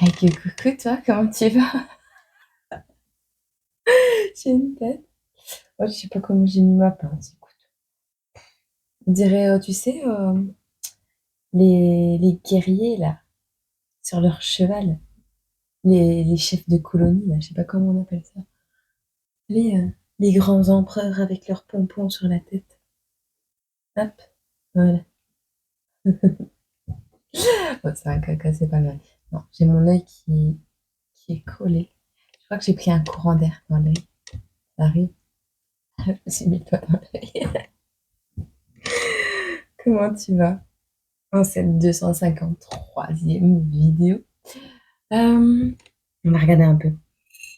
Avec coucou, toi, comment tu vas? J'ai une tête. Oh, je sais pas comment j'ai mis ma pince, écoute. On dirait, tu sais, les guerriers, là, sur leur cheval. Les chefs de colonie, là, je sais pas comment on appelle ça. Les grands empereurs avec leurs pompons sur la tête. Hop, voilà. Oh, c'est un caca, c'est pas mal. Non, j'ai mon œil qui est collé. Je crois que j'ai pris un courant d'air dans l'œil. Ça arrive. Je me suis mis le doigt dans l'œil. Comment tu vas? En cette 253e vidéo. On va regarder un peu.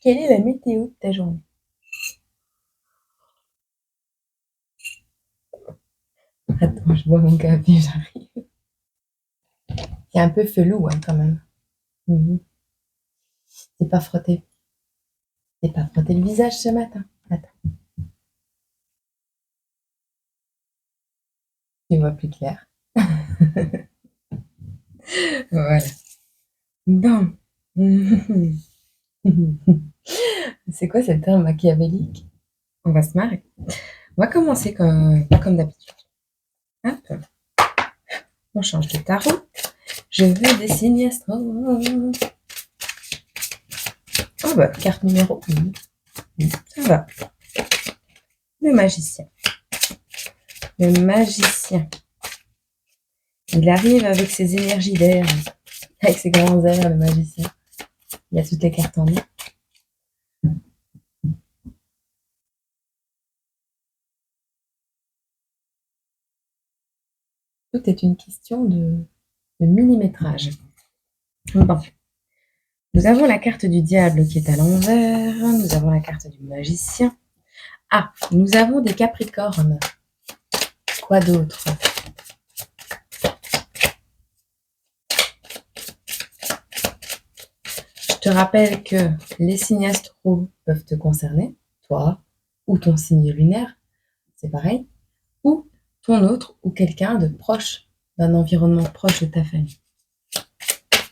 Quelle est la météo de ta journée? Attends, je bois mon café, j'arrive. C'est un peu felou, hein, quand même. Mhm. T'es pas frotté. T'es pas frotté le visage ce matin. Attends, tu vois plus clair. Voilà. Bon. C'est quoi cette terme machiavélique? On va se marrer. On va commencer pas comme d'habitude. Hop, on change de tarot. Je veux des signes astro. Oh bah, carte numéro 1. Ça va. Le magicien. Le magicien. Il arrive avec ses énergies d'air, avec ses grands airs, le magicien. Il a toutes les cartes en main. Tout est une question de millimétrage. Bon. Nous avons la carte du diable qui est à l'envers. Nous avons la carte du magicien. Ah, nous avons des capricornes. Quoi d'autre? Je te rappelle que les signes astro peuvent te concerner, toi, ou ton signe lunaire, c'est pareil, ou ton autre, ou quelqu'un de proche, d'un environnement proche de ta famille.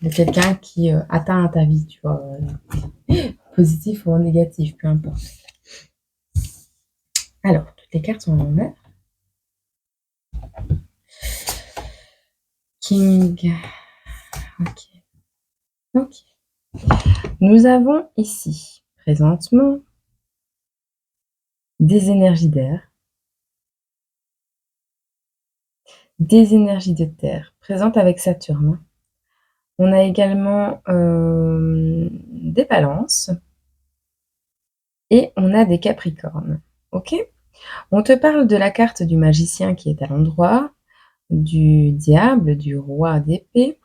De quelqu'un qui atteint ta vie, tu vois, positif ou négatif, peu importe. Alors, toutes les cartes sont en l'envers. King. Ok. Ok. Nous avons ici, présentement, des énergies d'air, des énergies de terre, présentes avec Saturne. On a également des balances et on a des capricornes. Ok? On te parle de la carte du magicien qui est à l'endroit, du diable, du roi d'épée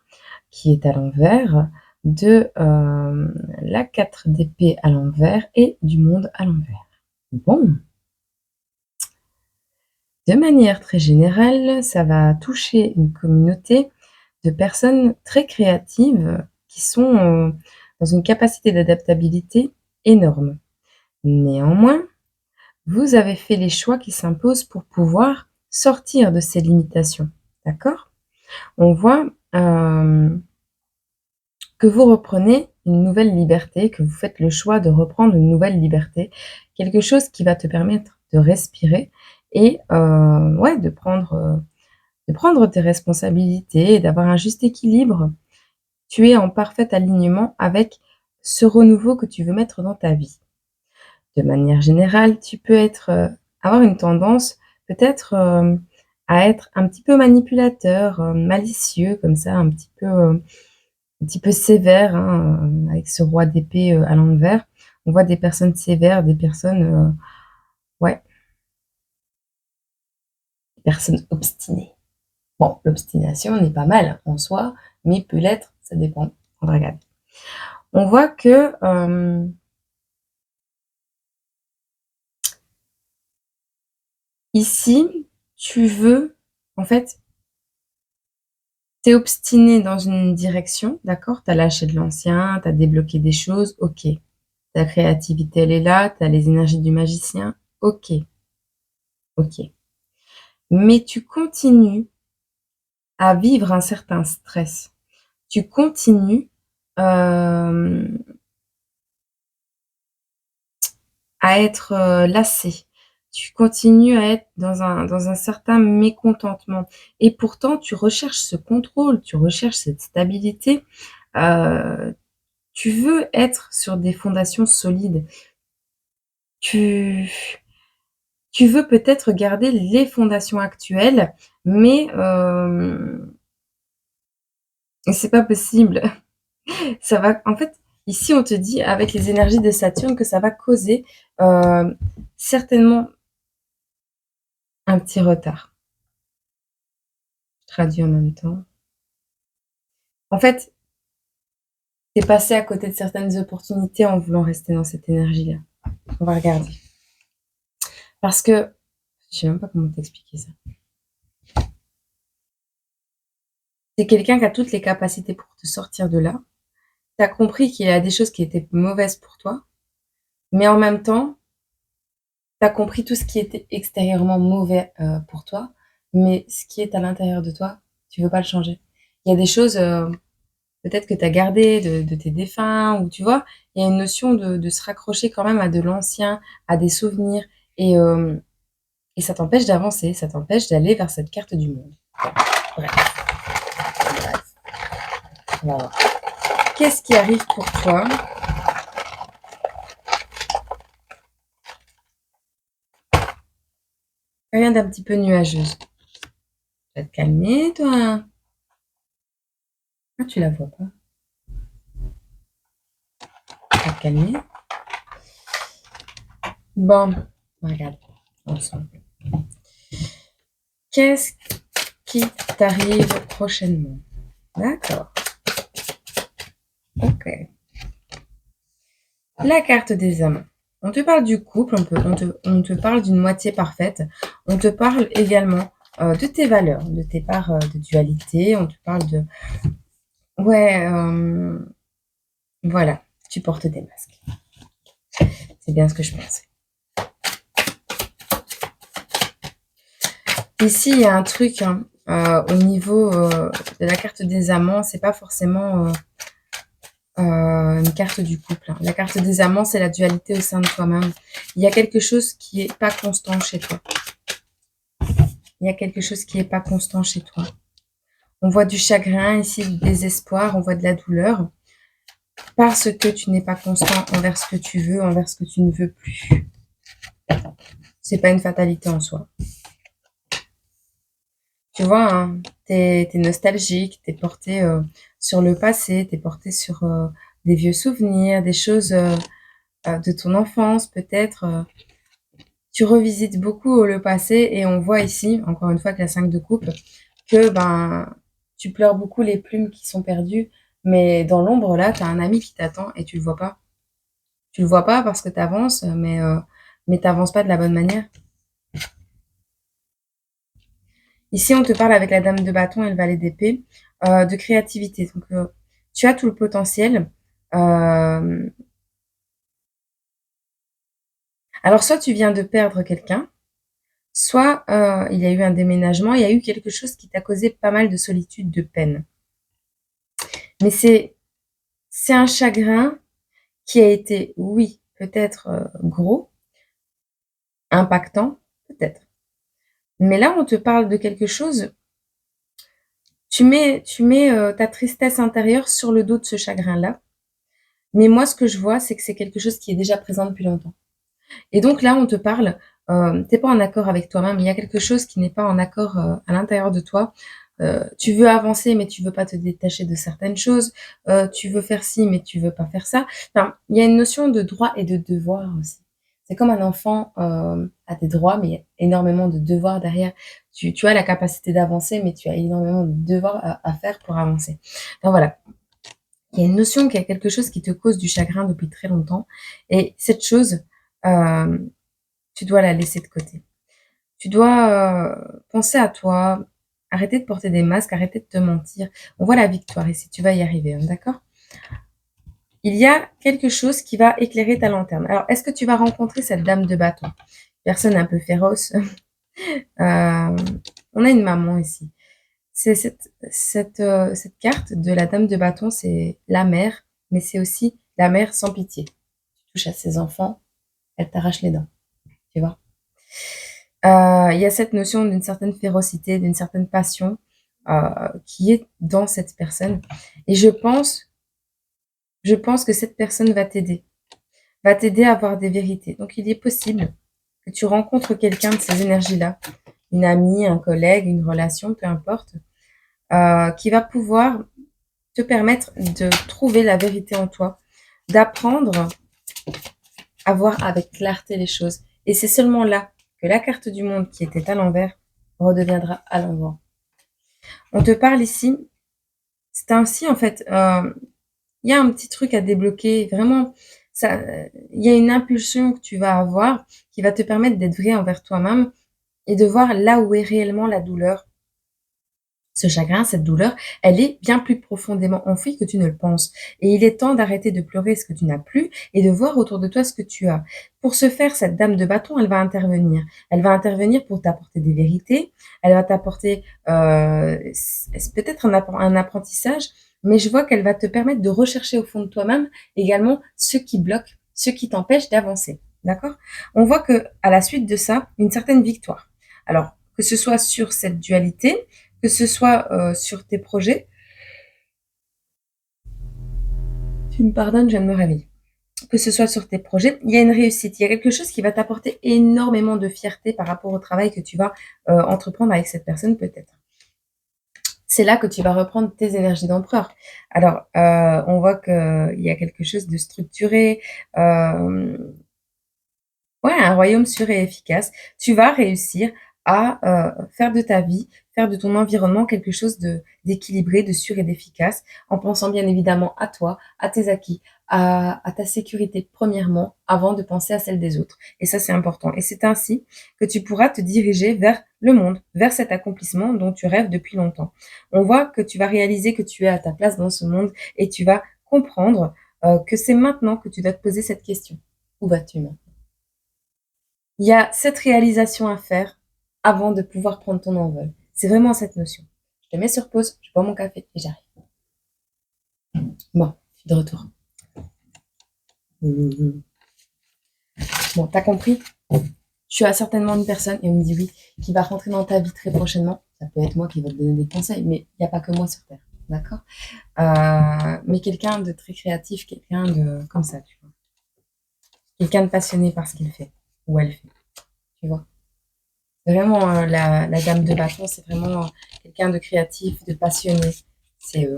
qui est à l'envers, de la 4 d'épée à l'envers et du monde à l'envers. Bon. De manière très générale, ça va toucher une communauté de personnes très créatives qui sont dans une capacité d'adaptabilité énorme. Néanmoins, vous avez fait les choix qui s'imposent pour pouvoir sortir de ces limitations. D'accord? On voit que vous reprenez une nouvelle liberté, que vous faites le choix de reprendre une nouvelle liberté, quelque chose qui va te permettre de respirer et ouais, de prendre tes responsabilités et d'avoir un juste équilibre. Tu es en parfait alignement avec ce renouveau que tu veux mettre dans ta vie. De manière générale, tu peux avoir une tendance peut-être à être un petit peu manipulateur, malicieux, comme ça, un petit peu sévère, hein, avec ce roi d'épée à l'envers. On voit des personnes sévères, des personnes, ouais, des personnes obstinées. Bon, l'obstination n'est pas mal en soi, mais peut l'être, ça dépend. On va regarder. On voit que ici, tu veux, en fait, t'es obstiné dans une direction, d'accord? T'as lâché de l'ancien, t'as débloqué des choses, ok. Ta créativité, elle est là, t'as les énergies du magicien, ok, ok. Mais tu continues à vivre un certain stress. Tu continues hem, à être, lassé. Tu continues à être dans un certain mécontentement et pourtant tu recherches ce contrôle, tu recherches cette stabilité, heu, tu veux être sur des fondations solides. Tu tu veux peut-être garder les fondations actuelles, mais c'est pas possible. Ça va en fait, ici, on te dit avec les énergies de Saturne que ça va causer, certainement un petit retard. Je traduis en même temps. En fait, tu es passé à côté de certaines opportunités en voulant rester dans cette énergie-là. On va regarder. Parce que je sais même pas comment t'expliquer ça. Tu es quelqu'un qui a toutes les capacités pour te sortir de là. Tu as compris qu'il y a des choses qui étaient mauvaises pour toi, mais en même temps, tu as compris tout ce qui était extérieurement mauvais, pour toi, mais ce qui est à l'intérieur de toi, tu veux pas le changer. Il y a des choses, peut-être que tu as gardées de tes défunts ou tu vois? Il y a une notion de se raccrocher quand même à de l'ancien, à des souvenirs et et ça t'empêche d'avancer, ça t'empêche d'aller vers cette carte du monde. Bref, bref, on va voir. Qu'est-ce qui arrive pour toi? Rien d'un petit peu nuageuse. Tu vas te calmer, toi. Ah, tu la vois pas. Tu vas te calmer. Bon, regarde, ensemble. Qu'est-ce qui t'arrive prochainement? D'accord, ok. La carte des amants. On te parle du couple, on te parle d'une moitié parfaite. On te parle également de tes valeurs, de tes parts de dualité. On te parle de... Ouais, voilà, tu portes des masques. C'est bien ce que je pensais. Ici, il y a un truc hein, au niveau de la carte des amants, c'est pas forcément une carte du couple. La carte des amants, c'est la dualité au sein de toi-même. Il y a quelque chose qui est pas constant chez toi. Il y a quelque chose qui est pas constant chez toi. On voit du chagrin ici, du désespoir, on voit de la douleur. Parce que tu n'es pas constant envers ce que tu veux, envers ce que tu ne veux plus. C'est pas une fatalité en soi. Tu vois, hein, t'es nostalgique, t'es porté sur le passé, t'es porté sur des vieux souvenirs, des choses de ton enfance peut-être. Tu revisites beaucoup le passé et on voit ici, encore une fois avec la 5 de coupe, que ben tu pleures beaucoup les plumes qui sont perdues, mais dans l'ombre là, tu as un ami qui t'attend et tu le vois pas. Tu le vois pas parce que tu avances, mais tu avances pas de la bonne manière. Ici, on te parle avec la dame de bâton et le valet d'épée de créativité. Donc, tu as tout le potentiel. Euh, alors, soit tu viens de perdre quelqu'un, soit il y a eu un déménagement, il y a eu quelque chose qui t'a causé pas mal de solitude, de peine. Mais c'est un chagrin qui a été, oui, peut-être gros, impactant, peut-être. Mais là, on te parle de quelque chose. Tu mets ta tristesse intérieure sur le dos de ce chagrin-là. Mais moi, ce que je vois, c'est que c'est quelque chose qui est déjà présent depuis longtemps. Et donc là, on te parle, tu pas en accord avec toi-même. Il y a quelque chose qui n'est pas en accord à l'intérieur de toi. Tu veux avancer, mais tu veux pas te détacher de certaines choses. Tu veux faire ci, mais tu veux pas faire ça. Enfin, il y a une notion de droit et de devoir aussi. C'est comme un enfant a des droits, mais il y a énormément de devoirs derrière. Tu as la capacité d'avancer, mais tu as énormément de devoirs à faire pour avancer. Donc voilà, il y a une notion qu'il y a quelque chose qui te cause du chagrin depuis très longtemps. Et cette chose, euh, tu dois la laisser de côté. Tu dois penser à toi, arrêter de porter des masques, arrêter de te mentir. On voit la victoire ici, tu vas y arriver, hein, d'accord? Il y a quelque chose qui va éclairer ta lanterne. Alors, est-ce que tu vas rencontrer cette dame de bâton? Personne un peu féroce. On a une maman ici. C'est cette carte de la dame de bâton, c'est la mère mais c'est aussi la mère sans pitié. Tu touches à ses enfants, elle t'arrache les dents, tu vois. Il y a cette notion d'une certaine férocité, d'une certaine passion qui est dans cette personne. Et je pense que cette personne va t'aider à avoir des vérités. Donc il est possible que tu rencontres quelqu'un de ces énergies-là, une amie, un collègue, une relation, peu importe, qui va pouvoir te permettre de trouver la vérité en toi, d'apprendre à voir avec clarté les choses. Et c'est seulement là que la carte du monde qui était à l'envers redeviendra à l'endroit. On te parle ici, c'est ainsi en fait, il y a un petit truc à débloquer, vraiment, ça, il y a une impulsion que tu vas avoir qui va te permettre d'être vrai envers toi-même et de voir là où est réellement la douleur. Ce chagrin, cette douleur, elle est bien plus profondément enfouie que tu ne le penses. Et il est temps d'arrêter de pleurer ce que tu n'as plus et de voir autour de toi ce que tu as. Pour ce faire, cette dame de bâton, elle va intervenir. Elle va intervenir pour t'apporter des vérités. Elle va t'apporter peut-être un apprentissage, mais je vois qu'elle va te permettre de rechercher au fond de toi-même également ce qui bloque, ce qui t'empêche d'avancer. D'accord? On voit que à la suite de ça, une certaine victoire. Alors, que ce soit sur cette dualité, que ce soit sur tes projets, tu me pardonnes, je viens de me réveiller. Que ce soit sur tes projets, il y a une réussite, il y a quelque chose qui va t'apporter énormément de fierté par rapport au travail que tu vas entreprendre avec cette personne peut-être. C'est là que tu vas reprendre tes énergies d'empereur. Alors, on voit qu'il y a quelque chose de structuré, ouais, un royaume sûr et efficace. Tu vas réussir à faire de ta vie, faire de ton environnement quelque chose d'équilibré, de sûr et d'efficace, en pensant bien évidemment à toi, à tes acquis, à ta sécurité premièrement, avant de penser à celle des autres. Et ça, c'est important. Et c'est ainsi que tu pourras te diriger vers le monde, vers cet accomplissement dont tu rêves depuis longtemps. On voit que tu vas réaliser que tu es à ta place dans ce monde et tu vas comprendre que c'est maintenant que tu dois te poser cette question. Où vas-tu maintenant? Il y a cette réalisation à faire avant de pouvoir prendre ton envol. C'est vraiment cette notion. Je te mets sur pause, je bois mon café et j'arrive. Bon, je suis de retour. Bon, t'as compris? Tu as certainement une personne, et on me dit oui, qui va rentrer dans ta vie très prochainement. Ça peut être moi qui va te donner des conseils, mais il n'y a pas que moi sur Terre. D'accord? Mais quelqu'un de très créatif, quelqu'un de comme ça, tu vois. Quelqu'un de passionné par ce qu'il fait, ou elle fait, tu vois. Vraiment, la dame de bâton, c'est vraiment quelqu'un de créatif, de passionné. Tu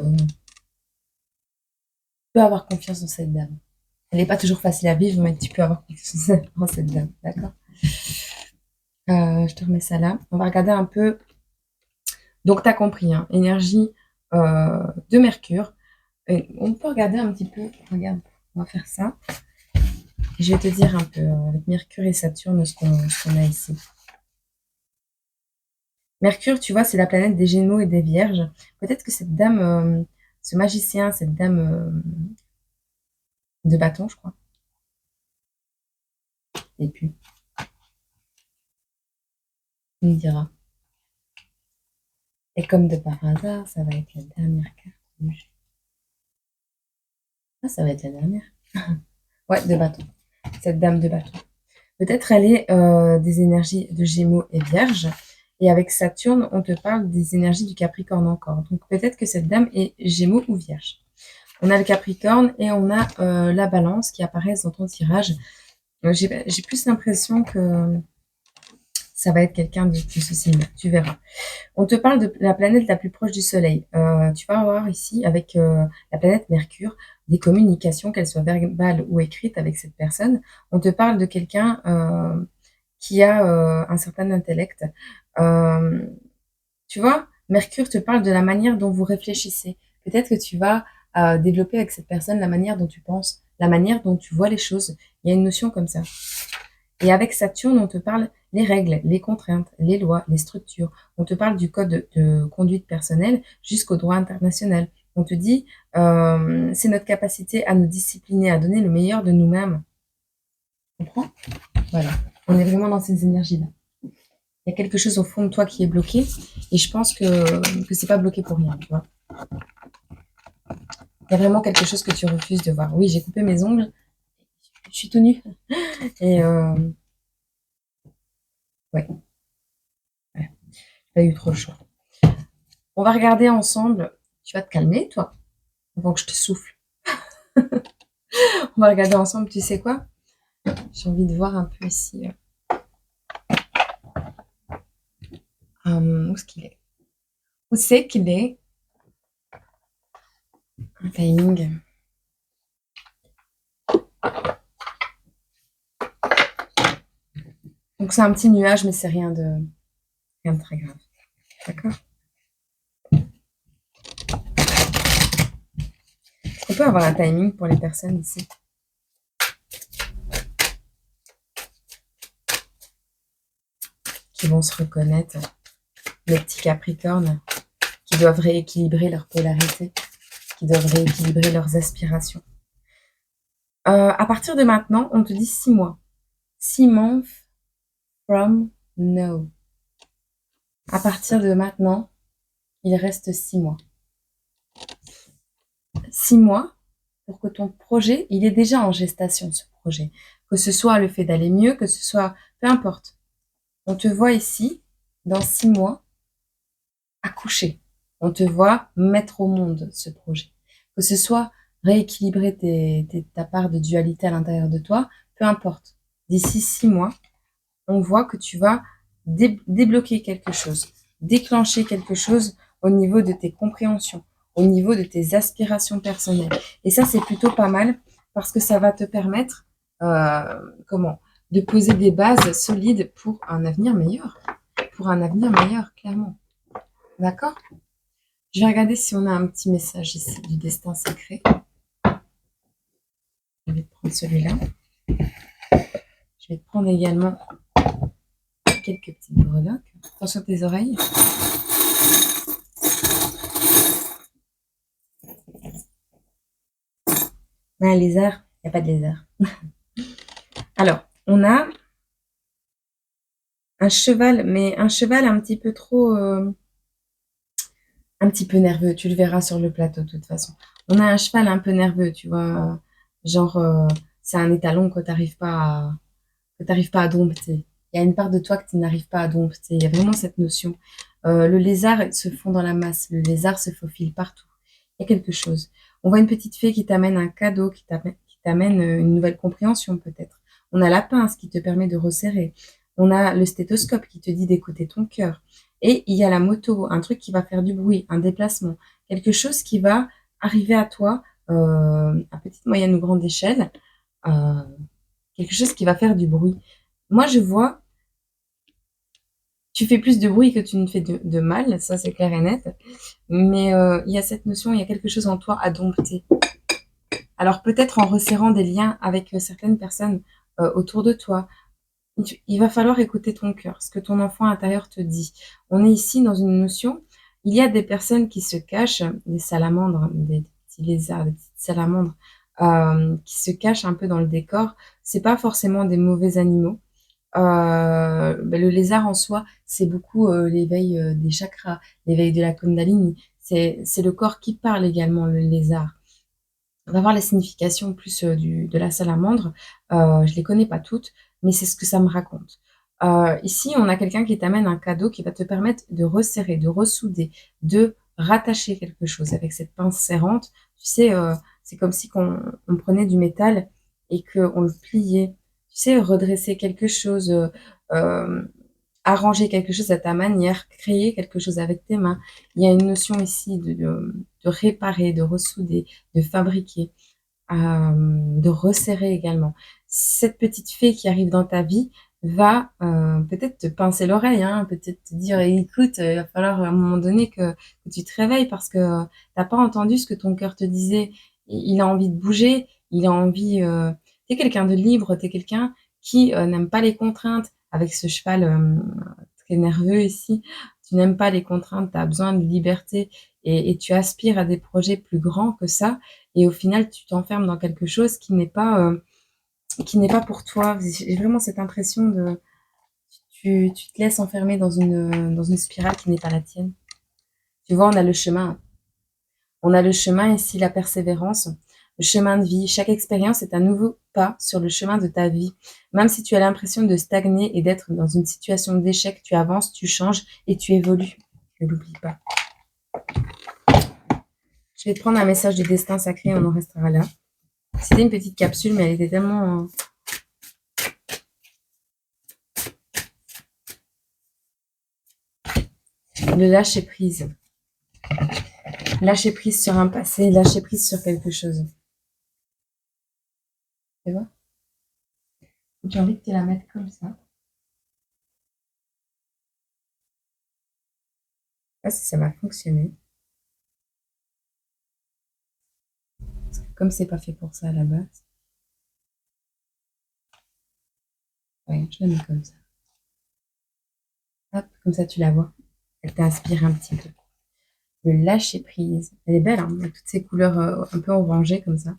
peux avoir confiance en cette dame. Elle n'est pas toujours facile à vivre, mais tu peux avoir confiance en cette dame, d'accord? Je te remets ça là. On va regarder un peu. Donc, tu as compris, hein, énergie de Mercure. Et on peut regarder un petit peu. Regarde, on va faire ça. Et je vais te dire un peu avec Mercure et Saturne ce qu'on a ici. Mercure, tu vois, c'est la planète des Gémeaux et des Vierges. Peut-être que cette dame, ce magicien, cette dame de bâton, je crois. Et puis, il me dira. Et comme de par hasard, ça va être la dernière carte du jeu. Ah, ça va être la dernière. Ouais, de bâton. Cette dame de bâton. Peut-être elle est des énergies de Gémeaux et Vierge. Et avec Saturne, on te parle des énergies du Capricorne encore. Donc peut-être que cette dame est Gémeaux ou Vierge. On a le Capricorne et on a la Balance qui apparaissent dans ton tirage. J'ai plus l'impression que ça va être quelqu'un de plus similaire. Tu verras. On te parle de la planète la plus proche du Soleil. Tu vas avoir ici, avec la planète Mercure, des communications, qu'elles soient verbales ou écrites avec cette personne. On te parle de quelqu'un qui a un certain intellect. Euh, Tu vois, Mercure te parle de la manière dont vous réfléchissez. Peut-être que tu vas développer avec cette personne la manière dont tu penses, la manière dont tu vois les choses. Il y a une notion comme ça. Et avec Saturne, on te parle les règles, les contraintes, les lois, les structures. On te parle du code de conduite personnelle jusqu'au droit international. On te dit, c'est notre capacité à nous discipliner, à donner le meilleur de nous-mêmes. Tu comprends? Voilà. On est vraiment dans ces énergies-là. Il y a quelque chose au fond de toi qui est bloqué et je pense que c'est pas bloqué pour rien, tu vois. Il y a vraiment quelque chose que tu refuses de voir. Oui, j'ai coupé mes ongles. Je suis tout nue. Et ouais, ouais, j'ai pas eu trop le choix. On va regarder ensemble. Tu vas te calmer, toi, avant que je te souffle. On va regarder ensemble, tu sais quoi? J'ai envie de voir un peu ici. Où est-ce qu'il est? Où c'est qu'il est? Un timing. Donc c'est un petit nuage, mais c'est rien de très grave. D'accord? On peut avoir un timing pour les personnes ici qui vont se reconnaître, les petits capricornes qui doivent rééquilibrer leur polarité, qui doivent rééquilibrer leurs aspirations. À partir de maintenant, on te dit 6 mois. 6 months from now. À partir de maintenant, il reste 6 mois. 6 mois pour que ton projet, il est déjà en gestation, ce projet. Que ce soit le fait d'aller mieux, que ce soit, peu importe. On te voit ici, dans 6 mois, accoucher. On te voit mettre au monde ce projet. Que ce soit rééquilibrer ta part de dualité à l'intérieur de toi, peu importe. D'ici 6 mois, on voit que tu vas débloquer quelque chose, déclencher quelque chose au niveau de tes compréhensions, au niveau de tes aspirations personnelles. Et ça, c'est plutôt pas mal parce que ça va te permettre, de poser des bases solides pour un avenir meilleur. Pour un avenir meilleur, clairement. D'accord? Je vais regarder si on a un petit message ici du destin secret. Je vais te prendre celui-là. Je vais te prendre également quelques petites breloques. Attention à tes oreilles. Un lézard, il n'y a pas de lézard. Alors, on a un cheval, mais un cheval un petit peu trop... un petit peu nerveux. Tu le verras sur le plateau, de toute façon. On a un cheval un peu nerveux, tu vois. Genre, c'est un étalon que tu n'arrives pas à dompter. Il y a une part de toi que tu n'arrives pas à dompter. Il y a vraiment cette notion. Le lézard se fond dans la masse. Le lézard se faufile partout. Il y a quelque chose. On voit une petite fée qui t'amène un cadeau, qui t'amène une nouvelle compréhension peut-être. On a la pince qui te permet de resserrer. On a le stéthoscope qui te dit d'écouter ton cœur. Et il y a la moto, un truc qui va faire du bruit, un déplacement. Quelque chose qui va arriver à toi à petite, moyenne ou grande échelle. Euh, quelque chose qui va faire du bruit. Moi, je vois, tu fais plus de bruit que tu ne fais de mal, ça c'est clair et net. Mais il y a cette notion, il y a quelque chose en toi à dompter. Alors peut-être en resserrant des liens avec certaines personnes autour de toi, il va falloir écouter ton cœur, ce que ton enfant intérieur te dit. On est ici dans une notion, il y a des personnes qui se cachent, des salamandres, des petits lézards, des petites salamandres, qui se cachent un peu dans le décor. C'est pas forcément des mauvais animaux. Le lézard en soi, c'est beaucoup l'éveil des chakras, l'éveil de la Kundalini. C'est le corps qui parle également, le lézard. On va voir les significations plus de la salamandre. Je les connais pas toutes, mais c'est ce que ça me raconte. Ici, on a quelqu'un qui t'amène un cadeau qui va te permettre de resserrer, de ressouder, de rattacher quelque chose avec cette pince serrante. Tu sais, c'est comme si on prenait du métal et qu'on le pliait. Tu sais, redresser quelque chose, euh, arranger quelque chose à ta manière, créer quelque chose avec tes mains. Il y a une notion ici de réparer, de ressouder, de fabriquer, de resserrer également. Cette petite fée qui arrive dans ta vie va peut-être te pincer l'oreille, hein, peut-être te dire écoute, il va falloir à un moment donné que tu te réveilles parce que t'as pas entendu ce que ton cœur te disait. Il a envie de bouger, il a envie. T'es quelqu'un de libre, t'es quelqu'un qui n'aime pas les contraintes. Avec ce cheval très nerveux ici, tu n'aimes pas les contraintes, tu as besoin de liberté et tu aspires à des projets plus grands que ça. Et au final, tu t'enfermes dans quelque chose qui n'est pas pour toi. J'ai vraiment cette impression de tu te laisses enfermer dans une spirale qui n'est pas la tienne. Tu vois, on a le chemin. On a le chemin ici, la persévérance, le chemin de vie. Chaque expérience est un nouveau pas sur le chemin de ta vie. Même si tu as l'impression de stagner et d'être dans une situation d'échec, tu avances, tu changes et tu évolues. Ne l'oublie pas. Je vais te prendre un message du destin sacré, on en restera là. C'était une petite capsule, mais elle était tellement... Le lâcher prise. Lâcher prise sur un passé, lâcher prise sur quelque chose. Tu vois? J'ai envie de te la mettre comme ça. Je sais pas si ça va fonctionner. Parce que comme c'est pas fait pour ça à la base. Ouais, je la mets comme ça. Hop, comme ça tu la vois. Elle t'inspire un petit peu. Le lâcher prise. Elle est belle, hein, avec toutes ces couleurs un peu orangées comme ça.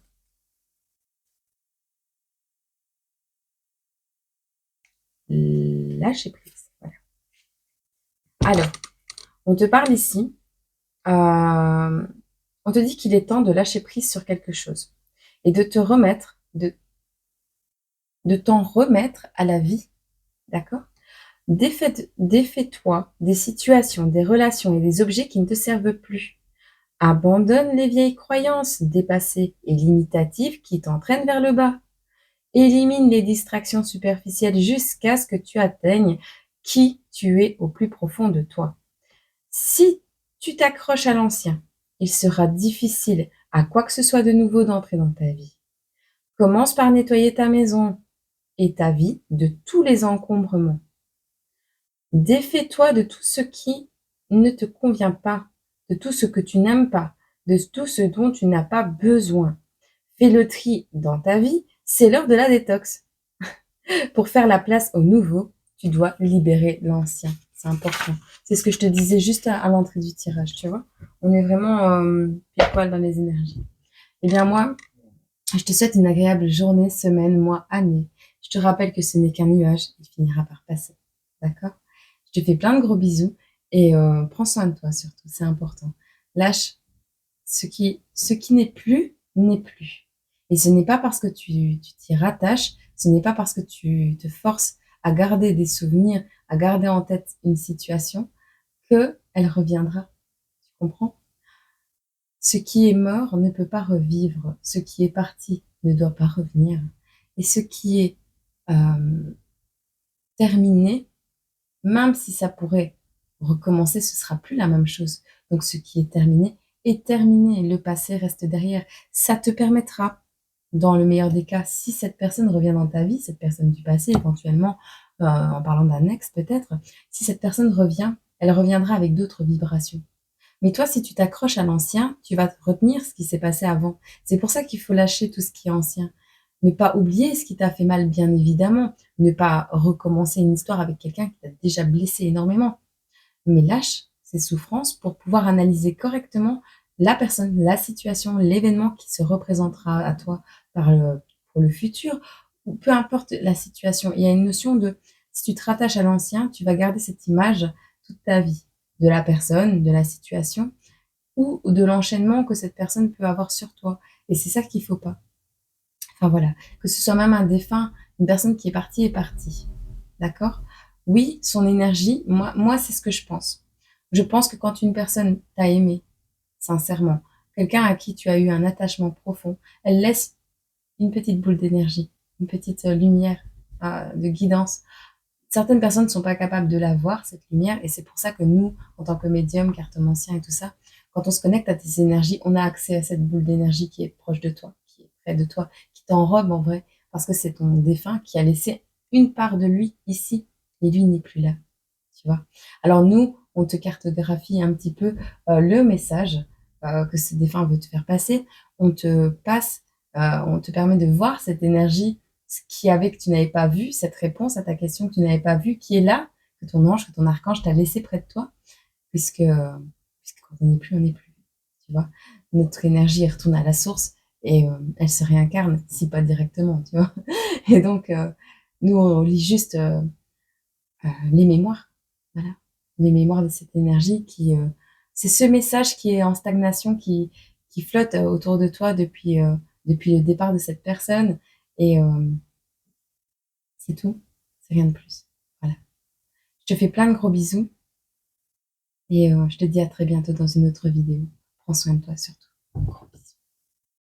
Lâcher prise. Voilà. Alors, on te parle ici. On te dit qu'il est temps de lâcher prise sur quelque chose et de te remettre, de t'en remettre à la vie. D'accord? Défais-toi des situations, des relations et des objets qui ne te servent plus. Abandonne les vieilles croyances dépassées et limitatives qui t'entraînent vers le bas. Élimine les distractions superficielles jusqu'à ce que tu atteignes qui tu es au plus profond de toi. Si tu t'accroches à l'ancien, il sera difficile à quoi que ce soit de nouveau d'entrer dans ta vie. Commence par nettoyer ta maison et ta vie de tous les encombrements. Défais-toi de tout ce qui ne te convient pas, de tout ce que tu n'aimes pas, de tout ce dont tu n'as pas besoin. Fais le tri dans ta vie, c'est l'heure de la détox. Pour faire la place au nouveau, tu dois libérer l'ancien. C'est important. C'est ce que je te disais juste à l'entrée du tirage, tu vois. On est vraiment pile poil dans les énergies. Eh bien moi, je te souhaite une agréable journée, semaine, mois, année. Je te rappelle que ce n'est qu'un nuage, il finira par passer. D'accord? Je te fais plein de gros bisous et prends soin de toi surtout, c'est important. Lâche ce qui n'est plus, n'est plus. Et ce n'est pas parce que tu t'y rattaches, ce n'est pas parce que tu te forces à garder des souvenirs, à garder en tête une situation, que elle reviendra. Tu comprends? Ce qui est mort ne peut pas revivre, ce qui est parti ne doit pas revenir. Et ce qui est terminé, même si ça pourrait recommencer, ce sera plus la même chose. Donc ce qui est terminé, le passé reste derrière. Ça te permettra, dans le meilleur des cas, si cette personne revient dans ta vie, cette personne du passé éventuellement, en parlant d'un ex peut-être, si cette personne revient, elle reviendra avec d'autres vibrations. Mais toi, si tu t'accroches à l'ancien, tu vas retenir ce qui s'est passé avant. C'est pour ça qu'il faut lâcher tout ce qui est ancien. Ne pas oublier ce qui t'a fait mal, bien évidemment. Ne pas recommencer une histoire avec quelqu'un qui t'a déjà blessé énormément. Mais lâche ces souffrances pour pouvoir analyser correctement la personne, la situation, l'événement qui se représentera à toi pour le futur, ou peu importe la situation. Il y a une notion de, si tu te rattaches à l'ancien, tu vas garder cette image toute ta vie de la personne, de la situation ou de l'enchaînement que cette personne peut avoir sur toi. Et c'est ça qu'il faut pas. Enfin voilà, que ce soit même un défunt, une personne qui est partie. D'accord? Oui, son énergie, moi c'est ce que je pense. Je pense que quand une personne t'a aimé, sincèrement, quelqu'un à qui tu as eu un attachement profond, elle laisse une petite boule d'énergie, une petite lumière de guidance. Certaines personnes ne sont pas capables de la voir, cette lumière, et c'est pour ça que nous, en tant que médium, cartomancien et tout ça, quand on se connecte à tes énergies, on a accès à cette boule d'énergie qui est proche de toi, qui est près de toi, qui t'enrobe en vrai, parce que c'est ton défunt qui a laissé une part de lui ici, et lui n'est plus là, tu vois. Alors nous, on te cartographie un petit peu le message que ce défunt veut te faire passer, on te passe, on te permet de voir cette énergie ce qui avait que tu n'avais pas vu, cette réponse à ta question que tu n'avais pas vue, qui est là, que ton ange, que ton archange t'a laissé près de toi, puisque, puisque quand on n'est plus, on n'est plus. Tu vois, notre énergie elle retourne à la source et elle se réincarne, si pas directement, tu vois. Et donc, nous, on lit juste les mémoires, voilà, les mémoires de cette énergie qui, c'est ce message qui est en stagnation, qui flotte, autour de toi depuis le départ de cette personne et c'est tout, c'est rien de plus. Voilà. Je te fais plein de gros bisous et je te dis à très bientôt dans une autre vidéo. Prends soin de toi surtout.